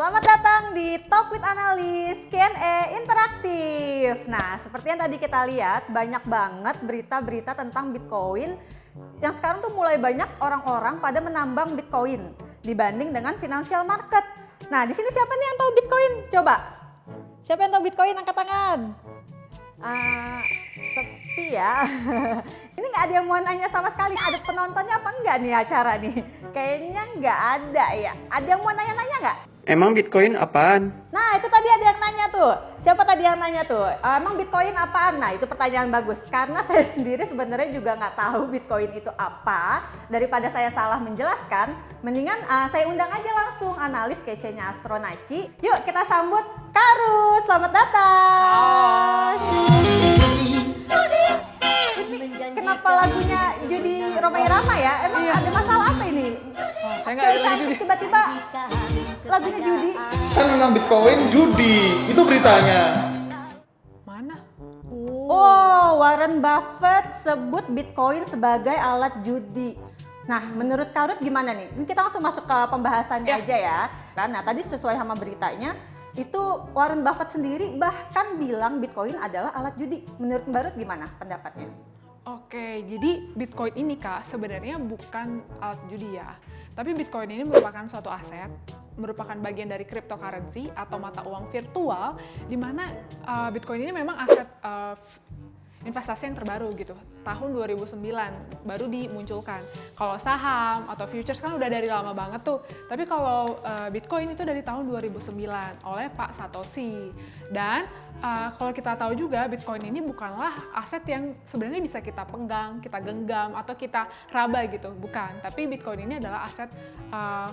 Selamat datang di Talk with Analis Q&A interaktif. Nah, seperti yang tadi kita lihat, banyak banget berita-berita tentang Bitcoin yang sekarang tuh mulai banyak orang-orang pada menambang Bitcoin dibanding dengan financial market. Nah, di sini siapa nih yang tahu Bitcoin? Coba. Siapa yang tahu Bitcoin? Angkat tangan. Sepi ya. Ini nggak ada yang mau nanya sama sekali. Ada penontonnya apa enggak nih acara nih? Kayaknya nggak ada ya. Ada yang mau nanya-nanya nggak? Emang Bitcoin apaan? Nah, itu tadi ada yang nanya tuh. Siapa tadi yang nanya tuh? Emang Bitcoin apaan? Nah, itu pertanyaan bagus. Karena saya sendiri sebenarnya juga nggak tahu Bitcoin itu apa. Daripada saya salah menjelaskan, mendingan saya undang aja langsung analis kece-nya Astronaci. Yuk kita sambut Kak Rus. Selamat datang. Ini kenapa lagunya jadi ramai-ramai ya? Emang ada masalah apa ini? Saya nggak ada lagi judi. Tiba-tiba lagunya judi. Kan memang Bitcoin judi, itu beritanya. Mana? Oh, Warren Buffett sebut Bitcoin sebagai alat judi. Nah, menurut Kak Ruth gimana nih? Ini kita langsung masuk ke pembahasannya aja ya. Nah, tadi sesuai sama beritanya, itu Warren Buffett sendiri bahkan bilang Bitcoin adalah alat judi. Menurut Mbak Ruth gimana pendapatnya? Oke, jadi Bitcoin ini Kak sebenarnya bukan alat judi ya. Tapi Bitcoin ini merupakan suatu aset, merupakan bagian dari cryptocurrency atau mata uang virtual, di mana Bitcoin ini memang aset investasi yang terbaru gitu. Tahun 2009 baru dimunculkan. Kalau saham atau futures kan udah dari lama banget tuh. Tapi kalau Bitcoin itu dari tahun 2009 oleh Pak Satoshi. Dan kalau kita tahu juga Bitcoin ini bukanlah aset yang sebenarnya bisa kita pegang, kita genggam atau kita raba gitu, bukan. Tapi Bitcoin ini adalah aset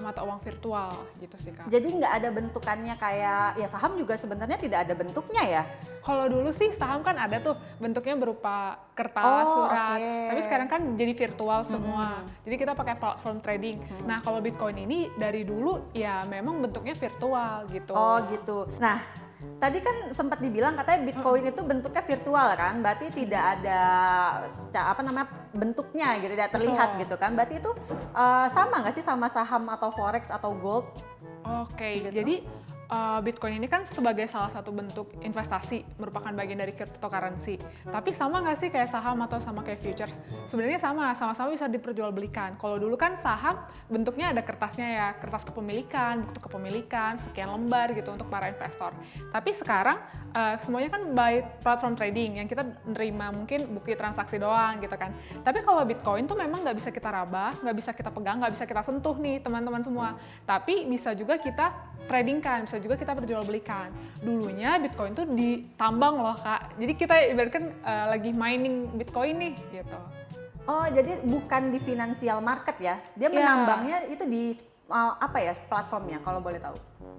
mata uang virtual gitu sih Kak. Jadi nggak ada bentukannya kayak ya saham juga sebenarnya tidak ada bentuknya ya? Kalau dulu sih saham kan ada tuh bentuknya berupa kertas, surat. Okay. Tapi sekarang kan jadi virtual semua. Jadi kita pakai platform trading. Nah, kalau Bitcoin ini dari dulu ya memang bentuknya virtual gitu. Oh gitu. Nah, tadi kan sempat dibilang katanya Bitcoin itu bentuknya virtual kan, berarti tidak ada bentuknya gitu, tidak terlihat Betul. gitu kan. Berarti itu sama nggak sih sama saham atau forex atau gold? Oke, Gitu. jadi Bitcoin ini kan sebagai salah satu bentuk investasi, merupakan bagian dari cryptocurrency. Tapi sama nggak sih kayak saham atau sama kayak futures? Sebenarnya sama-sama bisa diperjualbelikan. Kalau dulu kan saham bentuknya ada kertasnya ya, kertas kepemilikan, bukti kepemilikan, sekian lembar gitu untuk para investor. Tapi sekarang semuanya kan by platform trading yang kita nerima mungkin bukti transaksi doang gitu kan. Tapi kalau Bitcoin tuh memang nggak bisa kita raba, nggak bisa kita pegang, nggak bisa kita sentuh nih teman-teman semua. Tapi bisa juga kita tradingkan, bisa juga kita perjualbelikan. Dulunya Bitcoin tuh ditambang loh Kak. Jadi kita ibaratkan lagi mining Bitcoin nih gitu. Oh, jadi bukan di financial market ya? Dia Ya. menambangnya itu di apa ya platformnya kalau boleh tahu?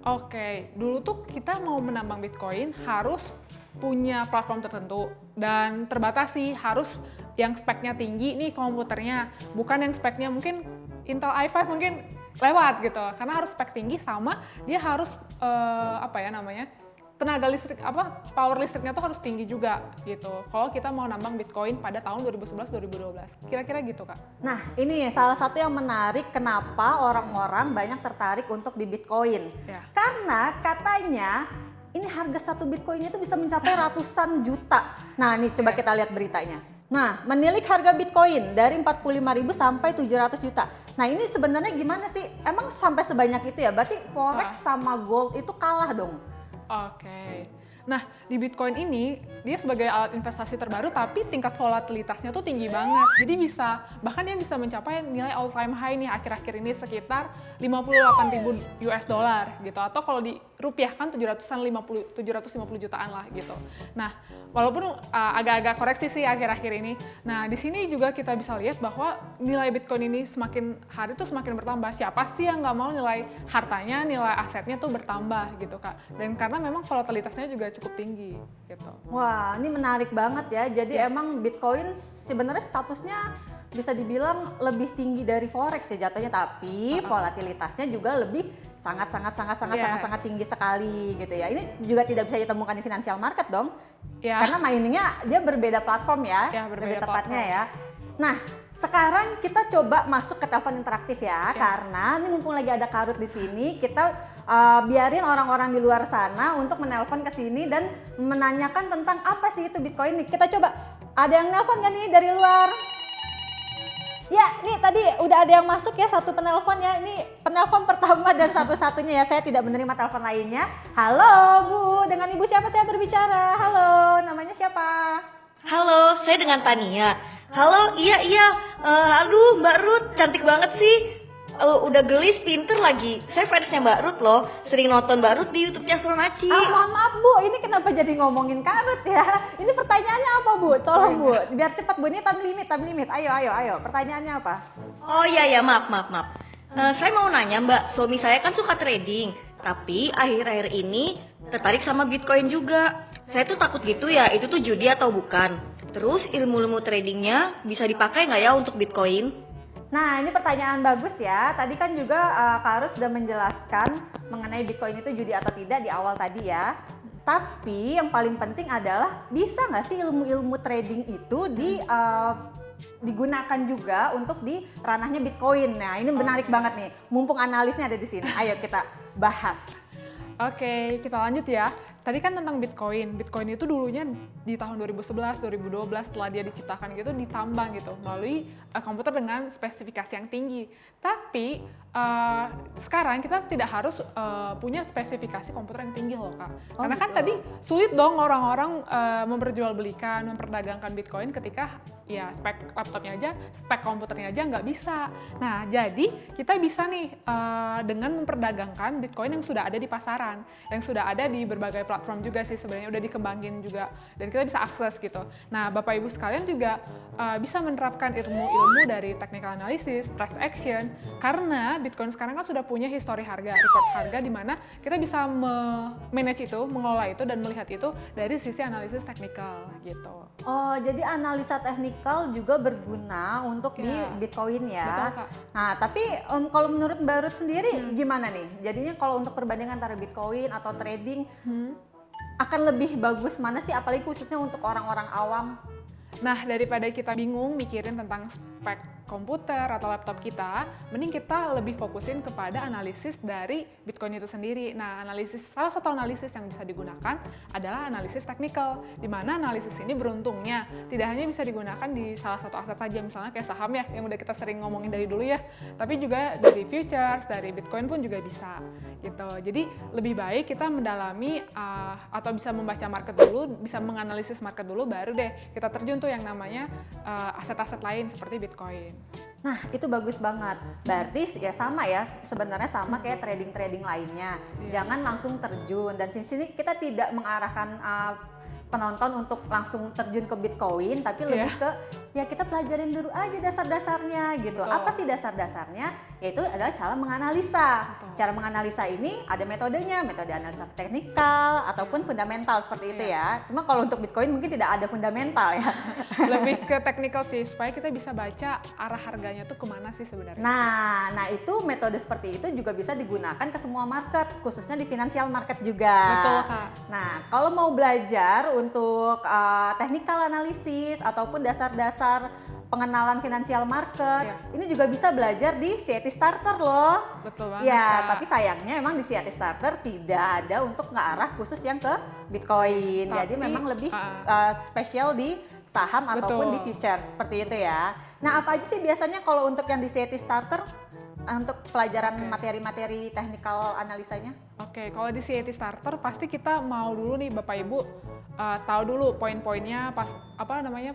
Oke, dulu tuh kita mau menambang Bitcoin harus punya platform tertentu dan terbatas sih, harus yang speknya tinggi nih komputernya, bukan yang speknya mungkin Intel i5 mungkin lewat gitu, karena harus spek tinggi sama dia harus tenaga listrik power listriknya tuh harus tinggi juga gitu. Kalau kita mau nambang Bitcoin pada tahun 2011-2012, kira-kira gitu Kak. Nah, ini salah satu yang menarik kenapa orang-orang banyak tertarik untuk di Bitcoin. Ya. Karena katanya ini harga satu Bitcoin itu bisa mencapai ratusan juta. Nah, nih coba kita lihat beritanya. Nah, menilik harga Bitcoin dari 45.000 sampai 700 juta. Nah, ini sebenarnya gimana sih? Emang sampai sebanyak itu ya? Berarti forex sama gold itu kalah dong. Oke. Nah, di Bitcoin ini dia sebagai alat investasi terbaru tapi tingkat volatilitasnya tuh tinggi banget. Jadi bahkan dia bisa mencapai nilai all time high nih akhir-akhir ini sekitar 58.000 US dollar gitu, atau kalau dirupiahkan 750 jutaan lah gitu. Nah, walaupun agak-agak koreksi sih akhir-akhir ini. Nah, di sini juga kita bisa lihat bahwa nilai Bitcoin ini semakin hari tuh semakin bertambah. Siapa sih yang nggak mau nilai hartanya, nilai asetnya tuh bertambah gitu Kak. Dan karena memang volatilitasnya juga cukup tinggi gitu. Wah, ini menarik banget ya. Jadi emang Bitcoin sebenarnya statusnya bisa dibilang lebih tinggi dari forex ya jatuhnya, tapi volatilitasnya juga lebih sangat tinggi sekali gitu ya. Ini juga tidak bisa ditemukan di financial market dong. Ya. Karena miningnya dia berbeda platform ya, Ya, berbeda lebih tepatnya platform. ya. Nah, Sekarang kita coba masuk ke telepon interaktif ya, Oke. karena ini mumpung lagi ada Karut di sini, kita biarin orang-orang di luar sana untuk menelpon ke sini dan menanyakan tentang apa sih itu Bitcoin nih. Kita coba, ada yang nelpon nggak nih dari luar? Ya, nih tadi udah ada yang masuk ya, satu penelpon ya. Ini penelpon pertama dan satu-satunya ya, saya tidak menerima telepon lainnya. Halo Bu, dengan Ibu siapa saya berbicara? Halo, namanya siapa? Halo, saya dengan Tania. Halo, iya. Aduh, Mbak Ruth, cantik banget sih. Udah gelis, pinter lagi. Saya fansnya Mbak Ruth loh. Sering nonton Mbak Ruth di YouTube-nya Suronaci. Mohon maaf Bu, ini kenapa jadi ngomongin Karut ya? Ini pertanyaannya apa Bu? Tolong Bu, biar cepat Bu, ini time limit. Ayo, pertanyaannya apa? Oh iya, maaf. Saya mau nanya Mbak, suami saya kan suka trading. Tapi akhir-akhir ini tertarik sama Bitcoin juga. Saya tuh takut gitu ya, itu tuh judi atau bukan. Terus ilmu-ilmu tradingnya bisa dipakai nggak ya untuk Bitcoin? Nah, ini pertanyaan bagus ya. Tadi kan juga Karut sudah menjelaskan mengenai Bitcoin itu judi atau tidak di awal tadi ya. Tapi yang paling penting adalah bisa nggak sih ilmu-ilmu trading itu digunakan juga untuk di ranahnya Bitcoin. Nah, ini menarik banget nih. Mumpung analisnya ada di sini. Ayo kita bahas. Oke, kita lanjut ya. Tadi kan tentang Bitcoin. Bitcoin itu dulunya di tahun 2011, 2012 setelah dia diciptakan gitu ditambang gitu melalui komputer dengan spesifikasi yang tinggi. Tapi sekarang kita tidak harus punya spesifikasi komputer yang tinggi loh Kak. Karena kan gitu. tadi sulit dong orang-orang memperjualbelikan, memperdagangkan Bitcoin ketika ya spek laptopnya aja, spek komputernya aja nggak bisa. Nah, jadi kita bisa nih dengan memperdagangkan Bitcoin yang sudah ada di pasaran, yang sudah ada di berbagai platform juga sih sebenarnya udah dikembangin juga dan kita bisa akses gitu. Nah, Bapak Ibu sekalian juga bisa menerapkan ilmu-ilmu dari technical analysis, price action karena Bitcoin sekarang kan sudah punya histori harga, record harga di mana kita bisa manage itu, mengelola itu dan melihat itu dari sisi analisis teknikal gitu. Oh, jadi analisa teknikal juga berguna untuk di Ya. Bitcoin ya. Betul, Kak. Nah, tapi kalau menurut Mbak Ruth sendiri gimana nih? Jadinya kalau untuk perbandingan antara Bitcoin atau trading akan lebih bagus mana sih? Apalagi khususnya untuk orang-orang awam. Nah, daripada kita bingung mikirin tentang spek komputer atau laptop kita, mending kita lebih fokusin kepada analisis dari Bitcoin itu sendiri. Nah, salah satu analisis yang bisa digunakan adalah analisis teknikal, di mana analisis ini beruntungnya tidak hanya bisa digunakan di salah satu aset saja, misalnya kayak saham ya, yang udah kita sering ngomongin dari dulu ya, tapi juga dari futures, dari Bitcoin pun juga bisa, gitu. Jadi, lebih baik kita mendalami atau bisa membaca market dulu, bisa menganalisis market dulu, baru deh kita terjun tuh yang namanya aset-aset lain seperti Bitcoin. Nah, itu bagus banget. Berarti ya sama ya, sebenarnya sama kayak trading-trading lainnya. Iya. Jangan langsung terjun dan di sini kita tidak mengarahkan penonton untuk langsung terjun ke Bitcoin, tapi lebih ke ya kita pelajarin dulu aja dasar-dasarnya gitu. Betul. Apa sih dasar-dasarnya? Yaitu adalah cara menganalisa. Betul. Cara menganalisa ini ada metodenya, metode analisa teknikal ataupun fundamental seperti itu ya. Cuma kalau untuk Bitcoin mungkin tidak ada fundamental ya. Lebih ke technical sih, supaya kita bisa baca arah harganya tuh kemana sih sebenarnya. Nah itu metode seperti itu juga bisa digunakan ke semua market, khususnya di financial market juga. Betul, Kak. Nah, kalau mau belajar untuk technical analysis ataupun dasar-dasar pengenalan financial market, Iya. ini juga bisa belajar di CIT Starter loh. Betul banget, Ya, Kak. tapi sayangnya memang di CIT Starter tidak ada untuk ngearah khusus yang ke Bitcoin. Jadi Tapi, memang lebih spesial di saham Betul. ataupun di futures seperti itu ya. Nah, apa aja sih biasanya kalau untuk yang di CIT Starter untuk pelajaran materi-materi technical analisanya? Oke, kalau di CIT Starter pasti kita mau dulu nih Bapak Ibu tahu dulu poin-poinnya pas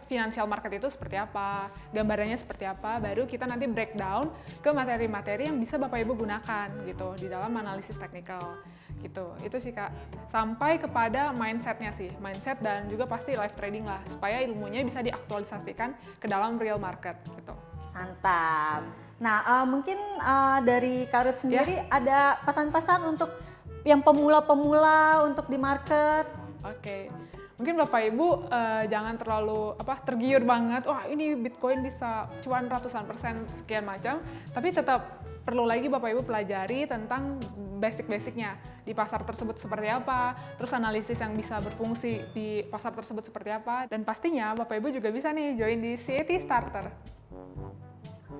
financial market itu seperti apa, gambarannya seperti apa, baru kita nanti breakdown ke materi-materi yang bisa Bapak Ibu gunakan gitu di dalam analisis teknikal gitu. Itu sih Kak. Sampai kepada mindsetnya sih, mindset dan juga pasti live trading lah supaya ilmunya bisa diaktualisasikan ke dalam real market gitu. Mantap. Nah, mungkin dari Karut sendiri ada pesan-pesan untuk yang pemula-pemula untuk di market? Oke, mungkin Bapak Ibu jangan terlalu tergiur banget, wah ini Bitcoin bisa cuan ratusan persen sekian macam, tapi tetap perlu lagi Bapak Ibu pelajari tentang basic-basicnya di pasar tersebut seperti apa, terus analisis yang bisa berfungsi di pasar tersebut seperti apa, dan pastinya Bapak Ibu juga bisa nih join di CIT Starter.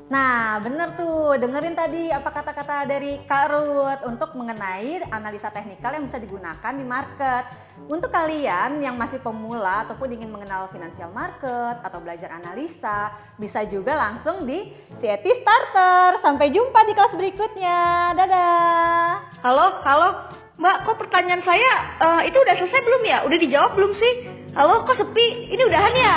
Nah, bener tuh. Dengerin tadi apa kata-kata dari Kak Ruth untuk mengenai analisa teknikal yang bisa digunakan di market. Untuk kalian yang masih pemula ataupun ingin mengenal financial market atau belajar analisa, bisa juga langsung di CET Starter. Sampai jumpa di kelas berikutnya. Dadah! Halo, Mbak, kok pertanyaan saya itu udah selesai belum ya? Udah dijawab belum sih? Halo, kok sepi? Ini udahan ya?